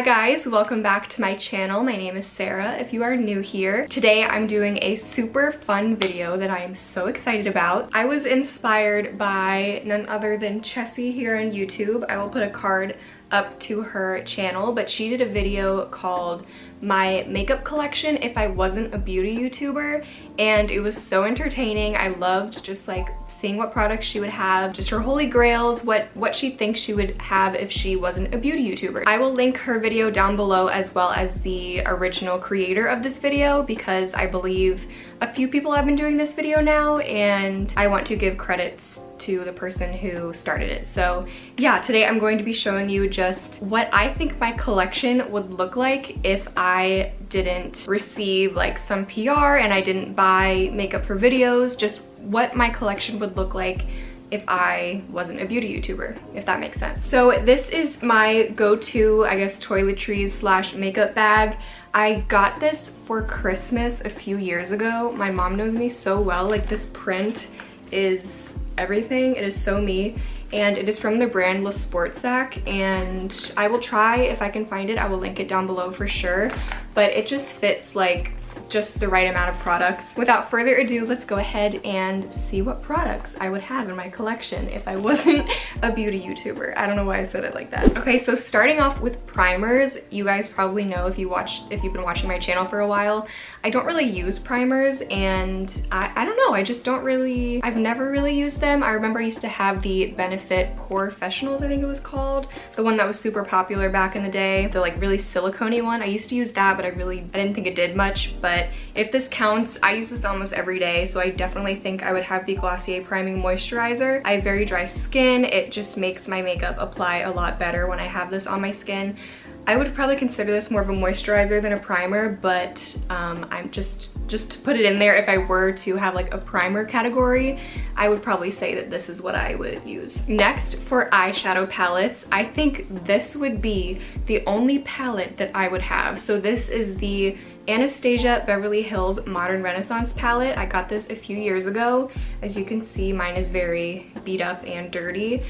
guys, welcome back to my channel. My name is Sarah if you are new here. Today I'm doing a super fun video that I am so excited about. I was inspired by none other than Chessie here on YouTube. I will put a card up to her channel, but she did a video called My Makeup Collection If I Wasn't a Beauty YouTuber, and it was so entertaining. I loved just like seeing what products she would have, just her holy grails, what she thinks she would have if she wasn't a beauty YouTuber. I will link her video down below as well as the original creator of this video, because I believe a few people have been doing this video now and I want to give credits to the person who started it. So yeah, today I'm going to be showing you just what I think my collection would look like if I didn't receive like some PR and I didn't buy makeup for videos, just what my collection would look like if I wasn't a beauty YouTuber, if that makes sense. So this is my go-to, I guess, toiletries slash makeup bag. I got this for Christmas a few years ago. My mom knows me so well. Like, this print is everything. It is so me, and it is from the brand Le Sportsac, and I will try, if I can find it, I will link it down below for sure, but it just fits like just the right amount of products. Without further ado, let's go ahead and see what products I would have in my collection if I wasn't a beauty YouTuber. I don't know why I said it like that. Okay, so starting off with primers, you guys probably know if you've been watching my channel for a while, I don't really use primers, and I don't know, I just don't really, I've never really used them. I remember I used to have the Benefit Professionals, I think it was called, the one that was super popular back in the day, the like really silicone-y one. I used to use that, but I didn't think it did much. But if this counts, I use this almost every day, so I definitely think I would have the Glossier Priming Moisturizer. I have very dry skin. It just makes my makeup apply a lot better when I have this on my skin. I would probably consider this more of a moisturizer than a primer, but I'm just to put it in there, if I were to have like a primer category, I would probably say that this is what I would use. Next, for eyeshadow palettes, I think this would be the only palette that I would have. So this is the Anastasia Beverly Hills Modern Renaissance palette. I got this a few years ago. As you can see, mine is very beat up and dirty,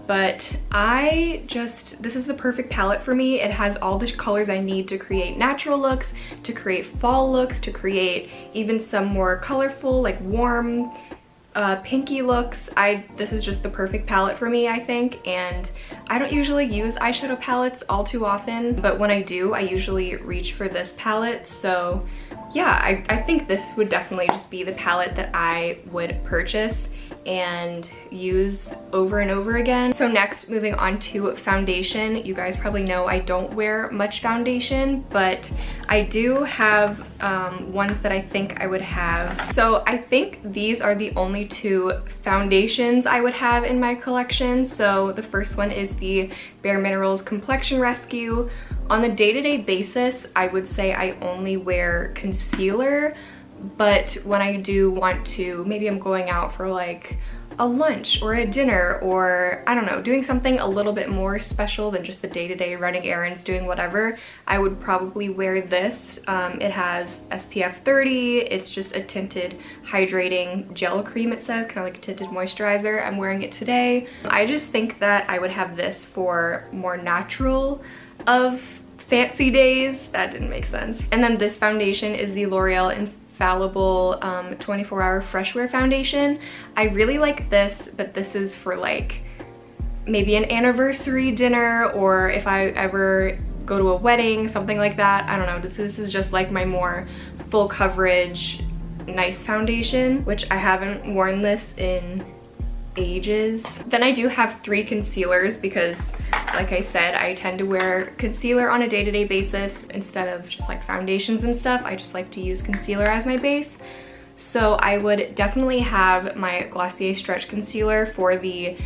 but this is the perfect palette for me. It has all the colors I need to create natural looks, to create fall looks, to create even some more colorful, like warm, pinky looks. This is just the perfect palette for me, I think, and I don't usually use eyeshadow palettes all too often, but when I do, I usually reach for this palette. So yeah, I think this would definitely just be the palette that I would purchase and use over and over again. So next, moving on to foundation. You guys probably know I don't wear much foundation, but I do have ones that I think I would have. So I think these are the only two foundations I would have in my collection. So the first one is the Bare Minerals Complexion Rescue. On the day-to-day basis, I would say I only wear concealer, but when I do want to, maybe I'm going out for like a lunch or a dinner, or I don't know, doing something a little bit more special than just the day-to-day running errands, doing whatever, I would probably wear this. It has SPF 30. It's just a tinted hydrating gel cream, it says, kind of like a tinted moisturizer. I'm wearing it today. I just think that I would have this for more natural of fancy days. That didn't make sense. And then this foundation is the L'Oreal Infallible 24-hour fresh wear foundation. I really like this, but this is for like maybe an anniversary dinner, or if I ever go to a wedding, something like that. I don't know, this is just like my more full coverage nice foundation, which I haven't worn this in ages. Then I do have 3 concealers because, like I said, I tend to wear concealer on a day-to-day basis instead of just like foundations and stuff. I just like to use concealer as my base. So I would definitely have my Glossier Stretch Concealer for the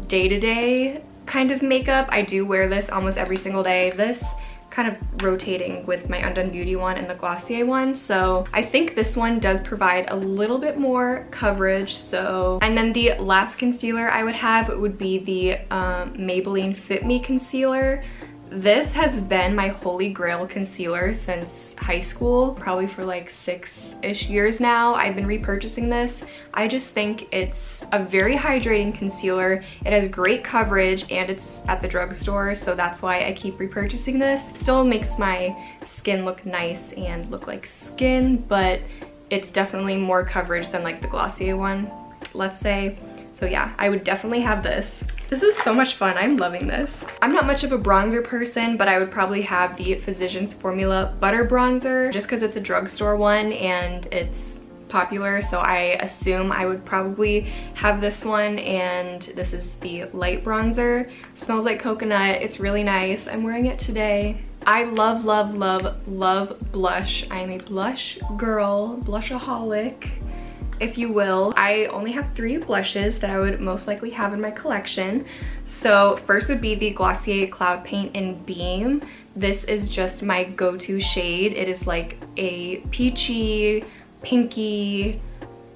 day-to-day kind of makeup. I do wear this almost every single day. This kind of rotating with my Undone Beauty one and the Glossier one. So I think this one does provide a little bit more coverage. So, and then the last concealer I would have would be the Maybelline Fit Me Concealer. This has been my holy grail concealer since high school, probably for like 6-ish years now. I've been repurchasing this. I just think it's a very hydrating concealer. It has great coverage and it's at the drugstore, so that's why I keep repurchasing this. Still makes my skin look nice and look like skin, but it's definitely more coverage than like the Glossier one, let's say. So yeah, I would definitely have this. This is so much fun. I'm loving this. I'm not much of a bronzer person, but I would probably have the Physicians Formula Butter Bronzer just because it's a drugstore one and it's popular, so I assume I would probably have this one. And this is the light bronzer. Smells like coconut. It's really nice. I'm wearing it today. I love, love, love, love blush. I am a blush girl, blushaholic, if you will. I only have 3 blushes that I would most likely have in my collection. So first would be the Glossier Cloud Paint in Beam. This is just my go-to shade. It is like a peachy, pinky,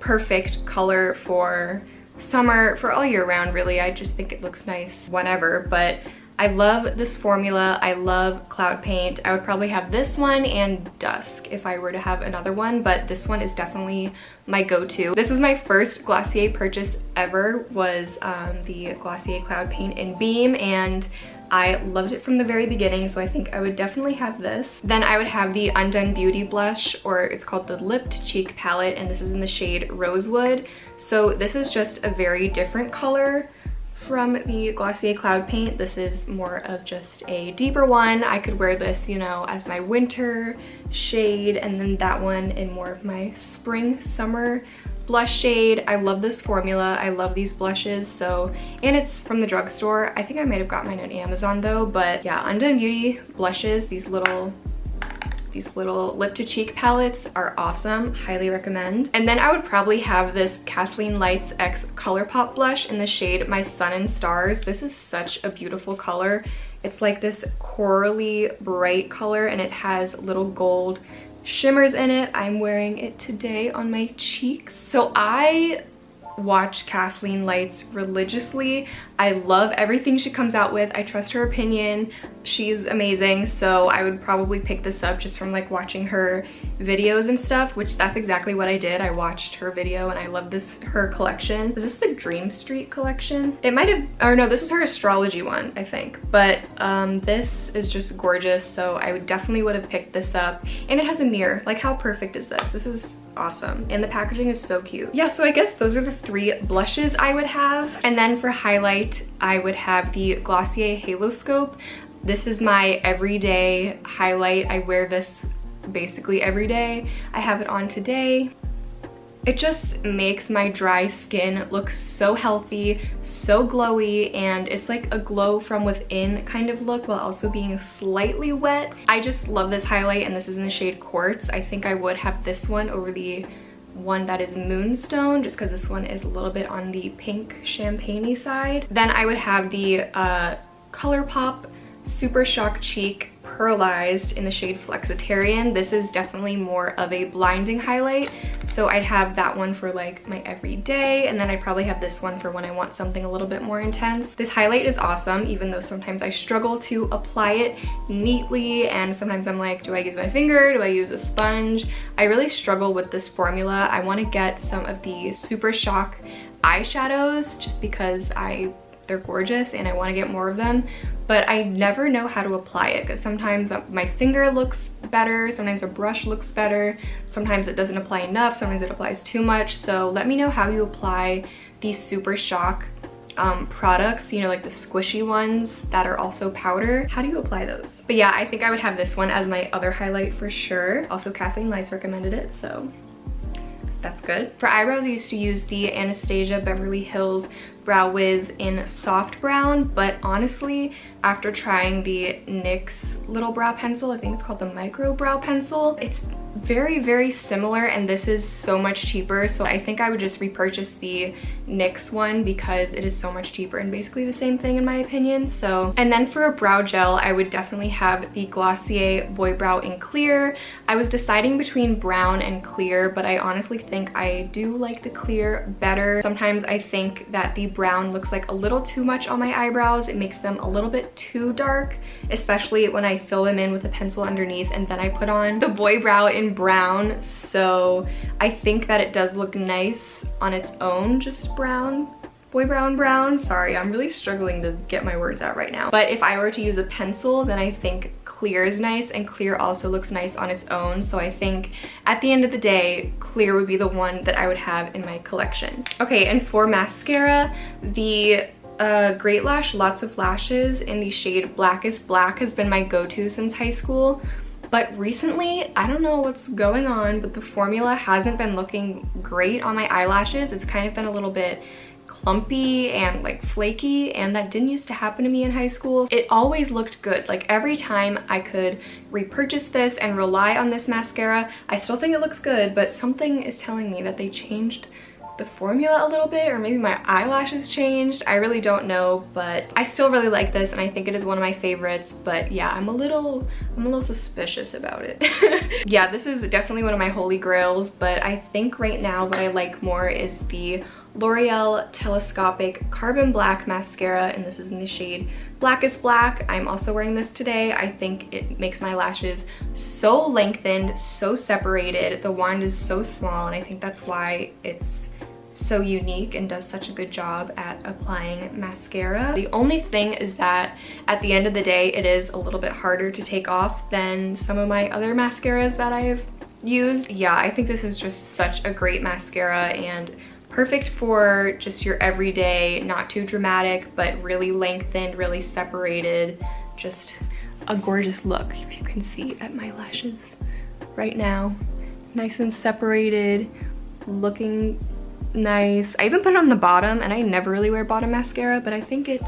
perfect color for summer, for all year round really. I just think it looks nice whenever, but I love this formula. I love Cloud Paint. I would probably have this one and Dusk if I were to have another one, but this one is definitely my go-to. This was my first Glossier purchase ever, was the Glossier Cloud Paint in Beam, and I loved it from the very beginning, so I think I would definitely have this. Then I would have the Undone Beauty Blush, or it's called the Lipped Cheek Palette, and this is in the shade Rosewood. So this is just a very different color from the Glossier Cloud Paint. This is more of just a deeper one. I could wear this, you know, as my winter shade, and then that one in more of my spring, summer blush shade. I love this formula. I love these blushes. So, and it's from the drugstore. I think I might have got mine on Amazon though, but yeah, Undone Beauty blushes, these little lip to cheek palettes are awesome. Highly recommend. And then I would probably have this Kathleen Lights X ColourPop blush in the shade My Sun and Stars. This is such a beautiful color. It's like this corally bright color, and it has little gold shimmers in it. I'm wearing it today on my cheeks. So I watch Kathleen Lights religiously. I love everything she comes out with. I trust her opinion. She's amazing, so I would probably pick this up just from like watching her videos and stuff, which that's exactly what I did. I watched her video and I love her collection. Was this the Dream Street collection? It might have, or no, this was her astrology one, I think. But this is just gorgeous, so I definitely would have picked this up. And it has a mirror. Like, how perfect is this? This is awesome, and the packaging is so cute. Yeah, so I guess those are the 3 blushes I would have. And then for highlight, I would have the Glossier Haloscope. This is my everyday highlight. I wear this basically every day. I have it on today. It just makes my dry skin look so healthy, so glowy, and it's like a glow from within kind of look while also being slightly wet. I just love this highlight, and this is in the shade Quartz. I think I would have this one over the one that is Moonstone, just because this one is a little bit on the pink champagne-y side. Then I would have the ColourPop Super Shock Cheek Pearlized in the shade Flexitarian. This is definitely more of a blinding highlight, so I'd have that one for like my everyday, and then I'd probably have this one for when I want something a little bit more intense. This highlight is awesome, even though sometimes I struggle to apply it neatly, and sometimes I'm like, do I use my finger? Do I use a sponge? I really struggle with this formula. I want to get some of the Super Shock eyeshadows just because they're gorgeous and I want to get more of them, but I never know how to apply it, because sometimes my finger looks better, sometimes a brush looks better, sometimes it doesn't apply enough, sometimes it applies too much. So let me know how you apply these Super Shock products, you know, like the squishy ones that are also powder. How do you apply those? But yeah, I think I would have this one as my other highlight for sure. Also, Kathleen Lights recommended it, so that's good. For eyebrows, I used to use the Anastasia Beverly Hills Brow Wiz in soft brown, but honestly, after trying the NYX little brow pencil, I think it's called the micro brow pencil, it's very, very similar, and this is so much cheaper, so I think I would just repurchase the NYX one because it is so much cheaper and basically the same thing in my opinion. So, and then for a brow gel, I would definitely have the Glossier Boy Brow in Clear. I was deciding between brown and clear, but I honestly think I do like the clear better. Sometimes I think that the brown looks like a little too much on my eyebrows. It makes them a little bit too dark, especially when I fill them in with a pencil underneath and then I put on the Boy Brow in brown. So I think that it does look nice on its own, just brown. Boy Brow and brown. Sorry, I'm really struggling to get my words out right now. But if I were to use a pencil, then I think clear is nice, and clear also looks nice on its own. So I think at the end of the day, clear would be the one that I would have in my collection. Okay, and for mascara, the Great Lash Lots of Lashes in the shade Blackest Black has been my go-to since high school. But recently, I don't know what's going on, but the formula hasn't been looking great on my eyelashes. It's kind of been a little bit clumpy and like flaky, and that didn't used to happen to me in high school. It always looked good. Like every time I could repurchase this and rely on this mascara, I still think it looks good, but something is telling me that they changed the formula a little bit, or maybe my eyelashes changed. I really don't know, but I still really like this and I think it is one of my favorites. But yeah, I'm a little suspicious about it. Yeah, this is definitely one of my holy grails, but I think right now what I like more is the L'Oreal Telescopic Carbon Black Mascara, and this is in the shade Blackest Black. I'm also wearing this today. I think it makes my lashes so lengthened, so separated. The wand is so small, and I think that's why it's so unique and does such a good job at applying mascara. The only thing is that at the end of the day, it is a little bit harder to take off than some of my other mascaras that I've used. Yeah, I think this is just such a great mascara and perfect for just your everyday, not too dramatic, but really lengthened, really separated, just a gorgeous look. If you can see at my lashes right now, nice and separated, looking nice. I even put it on the bottom, and I never really wear bottom mascara, but I think it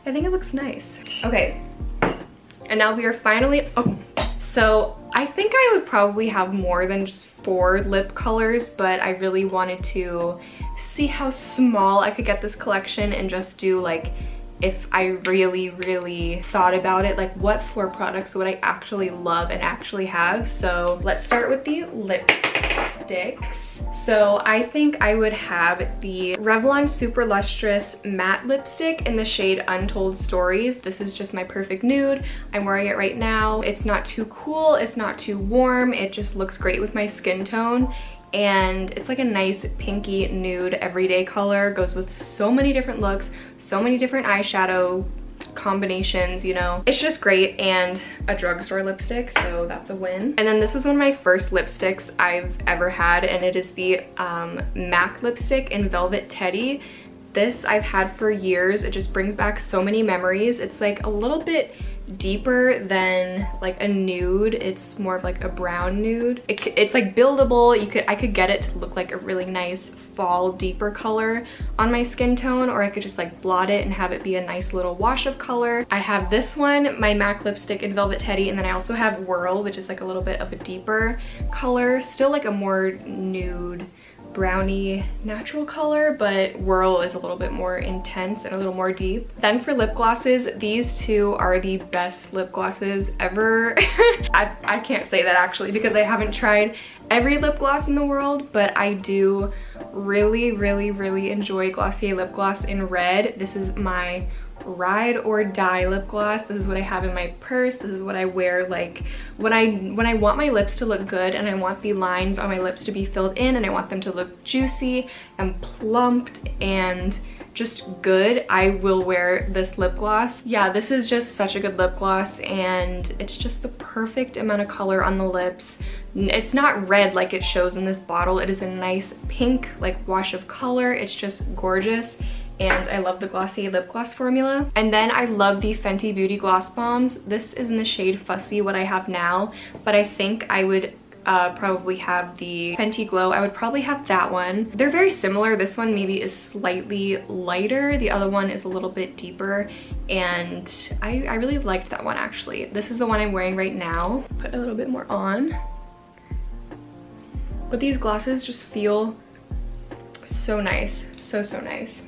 looks nice. Okay, and now we are finally, so I think I would probably have more than just 4 lip colors, but I really wanted to see how small I could get this collection and just do like, if I really thought about it, like what 4 products would I actually love and actually have. So let's start with the lipsticks. So I think I would have the Revlon Super Lustrous Matte Lipstick in the shade Untold Stories. This is just my perfect nude. I'm wearing it right now. It's not too cool, it's not too warm. It just looks great with my skin tone. And it's like a nice pinky nude everyday color. Goes with so many different looks, so many different eyeshadow combinations, you know. It's just great, and a drugstore lipstick, so that's a win. And then this was one of my first lipsticks I've ever had, and it is the MAC lipstick in Velvet Teddy. This I've had for years. It just brings back so many memories. It's like a little bit deeper than like a nude. It's more of like a brown nude. It's like buildable. I could get it to look like a really nice fall deeper color on my skin tone, or I could just like blot it and have it be a nice little wash of color. I have this one, my MAC lipstick in Velvet Teddy, and then I also have Whirl, which is like a little bit of a deeper color, still like a more nude brownie natural color, but Whirl is a little bit more intense and a little more deep. Then for lip glosses, these two are the best lip glosses ever. I can't say that actually because I haven't tried every lip gloss in the world, but I do really enjoy Glossier lip gloss in red. This is my ride or die lip gloss. This is what I have in my purse. This is what I wear like when I want my lips to look good and I want the lines on my lips to be filled in and I want them to look juicy and plumped and just good, I will wear this lip gloss. Yeah, this is just such a good lip gloss, and it's just the perfect amount of color on the lips. It's not red like it shows in this bottle. It is a nice pink like wash of color. It's just gorgeous. And I love the Glossier lip gloss formula. And then I love the Fenty Beauty Gloss Bombs. This is in the shade Fussy, what I have now, but I think I would probably have the Fenty Glow. I would probably have that one. They're very similar. This one maybe is slightly lighter. The other one is a little bit deeper, and I really liked that one actually. This is the one I'm wearing right now. Put a little bit more on. But these glosses just feel so nice. So nice.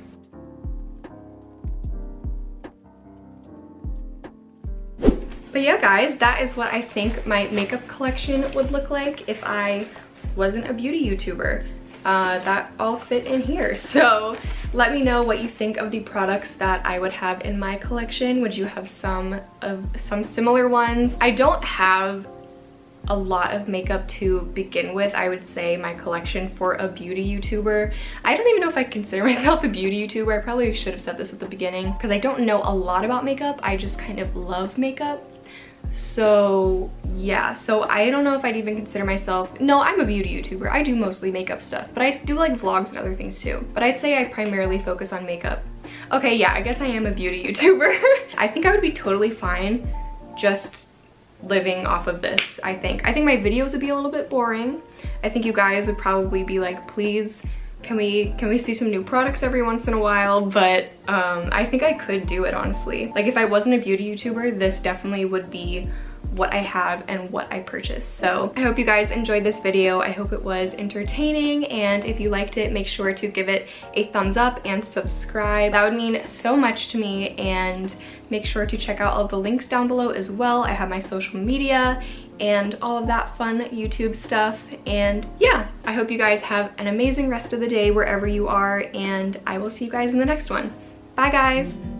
But yeah, guys, that is what I think my makeup collection would look like if I wasn't a beauty YouTuber. That all fit in here. So let me know what you think of the products that I would have in my collection. Would you have some similar ones? I don't have a lot of makeup to begin with. I would say my collection for a beauty YouTuber. I don't even know if I consider myself a beauty YouTuber. I probably should have said this at the beginning because I don't know a lot about makeup. I just kind of love makeup. So yeah, so I don't know if I'd even consider myself, no, I'm a beauty YouTuber. I do mostly makeup stuff, but I do like vlogs and other things too. But I'd say I primarily focus on makeup. Okay, yeah, I guess I am a beauty YouTuber. I think I would be totally fine just living off of this, I think. I think my videos would be a little bit boring. I think you guys would probably be like, please, can we see some new products every once in a while? But I think I could do it, honestly. Like if I wasn't a beauty YouTuber, this definitely would be what I have and what I purchased. So I hope you guys enjoyed this video. I hope it was entertaining, and if you liked it, make sure to give it a thumbs up and subscribe. That would mean so much to me, and make sure to check out all the links down below as well. I have my social media and all of that fun YouTube stuff. And yeah, I hope you guys have an amazing rest of the day wherever you are, and I will see you guys in the next one. Bye guys!